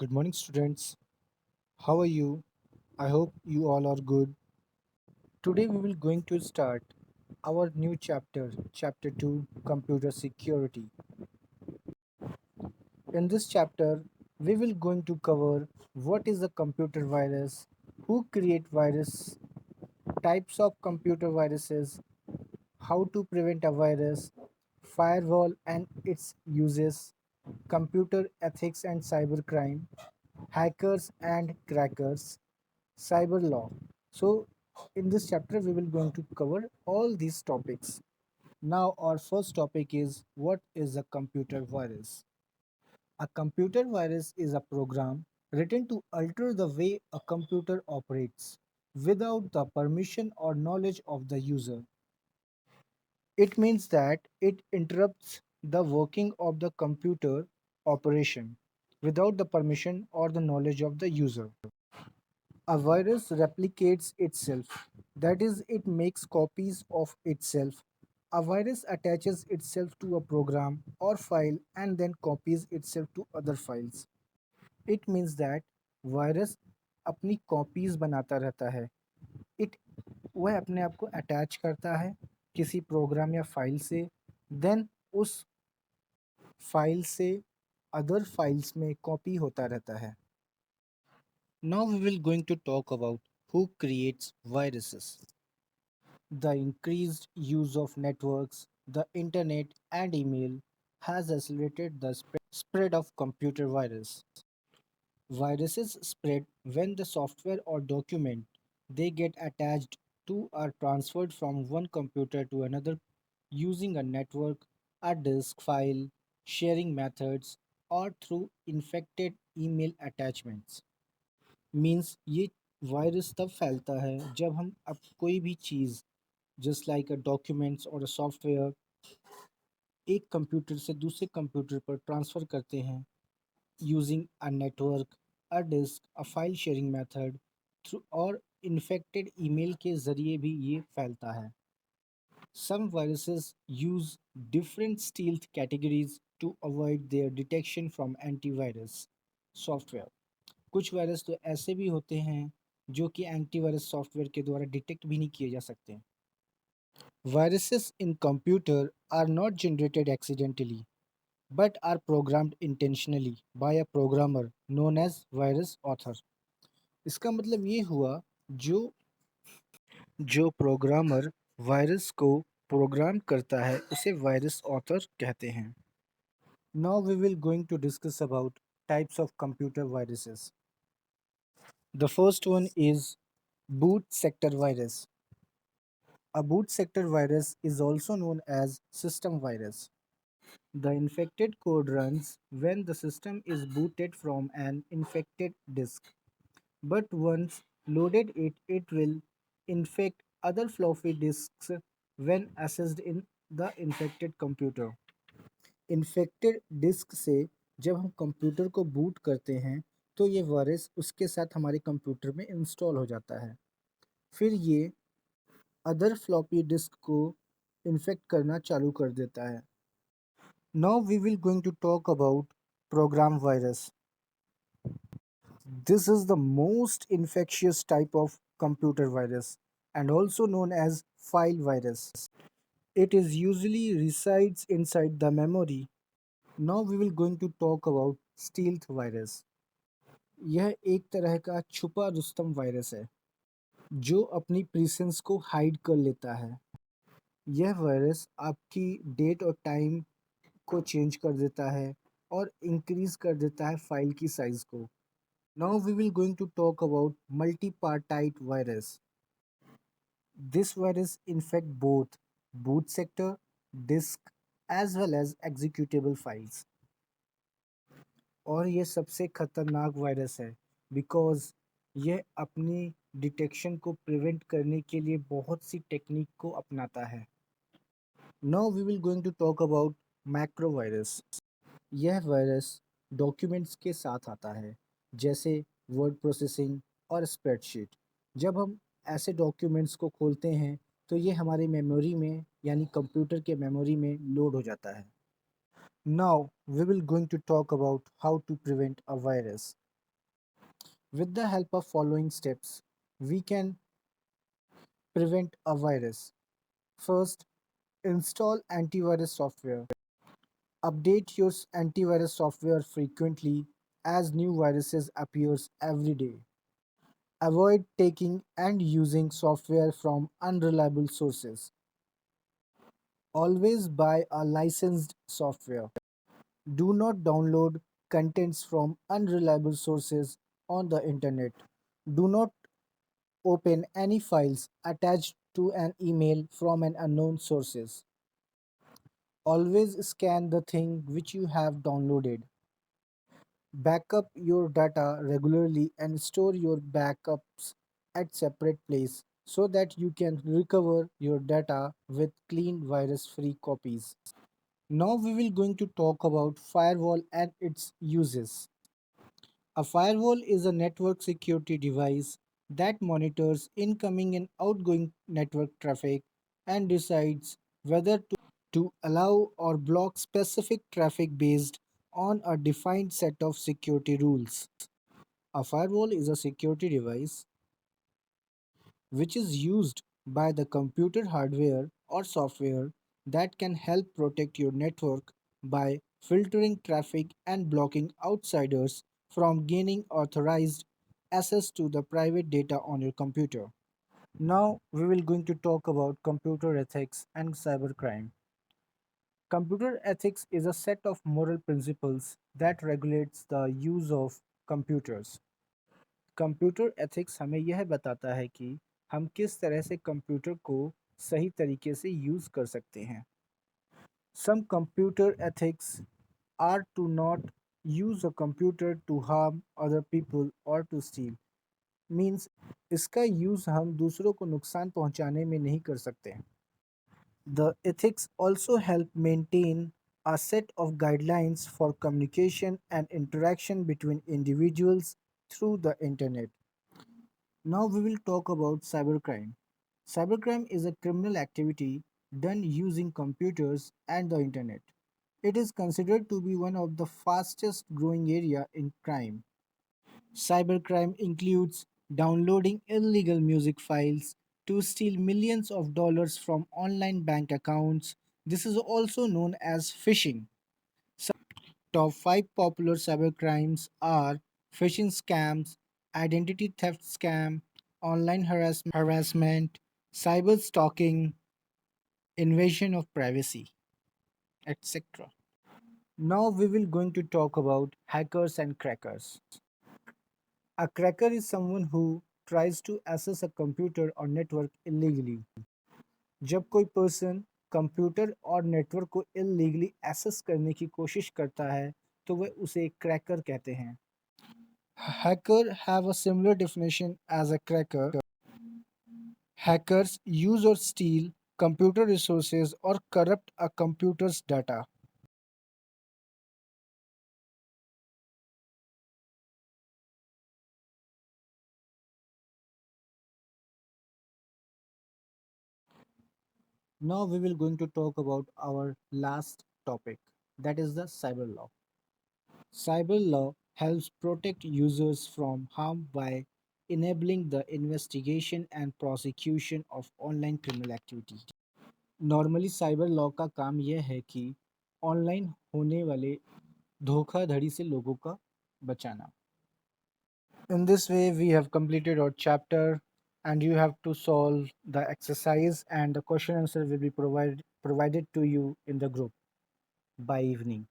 Good morning, students. How are you? I hope you all are good. Today we will going to start our new chapter, chapter 2, computer security. In this chapter, we will going to cover what is a computer virus, who create virus, types of computer viruses, how to prevent a virus, firewall and its uses, computer ethics and cybercrime, hackers and crackers, cyber law. So in this chapter we will going to cover all these topics. Now our first topic is what is a computer virus. A computer virus is a program written to alter the way a computer operates without the permission or knowledge of the user. It means that it interrupts the working of the computer operation without the permission or the knowledge of the user. A virus replicates itself, that is, it makes copies of itself. A virus attaches itself to a program or file and then copies itself to other files. It means that virus अपनी copies बनाता रहता है. It वह अपने आप को attach करता है किसी प्रोग्राम या फाइल से, देन उस फाइल से अदर फाइल्स में कॉपी होता रहता है. Now we will going to talk about who creates viruses. The increased use of networks, the internet and email has accelerated the spread of computer virus. Viruses spread when the software or document they get attached to are transferred from one computer to another using a network, a disk file, sharing methods, or through infected email attachments. Means ये virus तब फैलता है जब हम अब कोई भी चीज़ just like अ documents और अ सॉफ्टवेयर एक कंप्यूटर से दूसरे कंप्यूटर पर ट्रांसफ़र करते हैं using a network, a disk, a file sharing method through और इन्फेक्टेड ईमेल के ज़रिए भी ये फैलता है. Some viruses use different stealth categories to avoid their detection from antivirus software. कुछ वायरस तो ऐसे भी होते हैं जो कि एंटीवायरस सॉफ्टवेयर के द्वारा डिटेक्ट भी नहीं किए जा सकते. Viruses in computer are not generated accidentally but are programmed intentionally by a programmer known as virus author. इसका मतलब ये हुआ जो जो प्रोग्रामर वायरस को प्रोग्राम करता है उसे वायरस ऑथर कहते हैं. Now we will going to discuss about types of computer viruses. The first one is boot sector virus. A boot sector virus is also known as system virus. The infected code runs when the system is booted from an infected disk. But once loaded it will infect other floppy disks when accessed in the infected computer. Infected disk से जब हम computer को boot करते हैं तो ये virus उसके साथ हमारे कंप्यूटर में इंस्टॉल हो जाता है. फिर ये अदर फ्लॉपी डिस्क को इन्फेक्ट करना चालू कर देता है. Now we will going to talk about program virus. This is the most infectious type of computer virus and also known as file virus. It is usually resides inside the memory. Now we will going to talk about stealth virus. यह एक तरह का छुपा Rustam virus है जो अपनी प्रीसेंस को hide कर लेता है. यह वायरस आपकी डेट और टाइम को चेंज कर देता है और इंक्रीज कर देता है फाइल की साइज को. Now we will going to talk about multipartite virus. This virus infect both boot sector, disk as well as executable files. और ये सबसे खतरनाक वायरस है बिकॉज यह अपनी डिटेक्शन को प्रिवेंट करने के लिए बहुत सी टेक्निक को अपनाता है. Now we will going to talk about macro virus. यह वायरस डॉक्यूमेंट्स के साथ आता है जैसे वर्ड प्रोसेसिंग और स्प्रेडशीट. जब हम ऐसे डॉक्यूमेंट्स को खोलते हैं तो ये हमारे मेमोरी में यानी कंप्यूटर के मेमोरी में लोड हो जाता है. Now we will going to talk about how to prevent a virus. With the help of following steps, we can prevent a virus. First, install antivirus software. Update your antivirus software frequently as new viruses appears every day. Avoid taking and using software from unreliable sources. Always buy a licensed software. Do not download contents from unreliable sources on the internet. Do not open any files attached to an email from an unknown sources. Always scan the thing which you have downloaded. Backup your data regularly and store your backups at separate place so that you can recover your data with clean virus-free copies. Now we will going to talk about firewall and its uses. A firewall is a network security device that monitors incoming and outgoing network traffic and decides whether to allow or block specific traffic based on a defined set of security rules. A firewall is a security device which is used by the computer hardware or software that can help protect your network by filtering traffic and blocking outsiders from gaining authorized access to the private data on your computer. Now we will going to talk about computer ethics and cybercrime. Computer ethics is a set of moral principles that regulates the use of computers. Computer ethics हमें यह बताता है कि हम किस तरह से computer को सही तरीके से यूज़ कर सकते हैं. Some computer ethics are to not use a computer to harm other people or to steal. Means इसका यूज़ हम दूसरों को नुकसान पहुंचाने में नहीं कर सकते. The ethics also help maintain a set of guidelines for communication and interaction between individuals through the internet. Now we will talk about cybercrime. Cybercrime is a criminal activity done using computers and the internet. It is considered to be one of the fastest growing area in crime. Cybercrime includes downloading illegal music files to steal millions of dollars from online bank accounts. This is also known as phishing. Top 5 popular cybercrimes are phishing scams, identity theft scam, online harassment, cyber stalking, invasion of privacy, etc. Now we will going to talk about hackers and crackers. A cracker is someone who tries to access a computer or network illegally. जब कोई person computer और network को illegally access करने की कोशिश करता है तो वह उसे एक क्रैकर कहते हैं. Hacker have a similar definition as a cracker. Hackers use or steal computer resources or corrupt a computer's data. Now we will going to talk about our last topic, that is the cyber law. Cyber law helps protect users from harm by enabling the investigation and prosecution of online criminal activity. Normally cyber law का काम यह है कि online होने वाले धोखाधड़ी से लोगों का बचाना. In this way, we have completed our chapter, and you have to solve the exercise, and the question answer will be provided to you in the group by evening.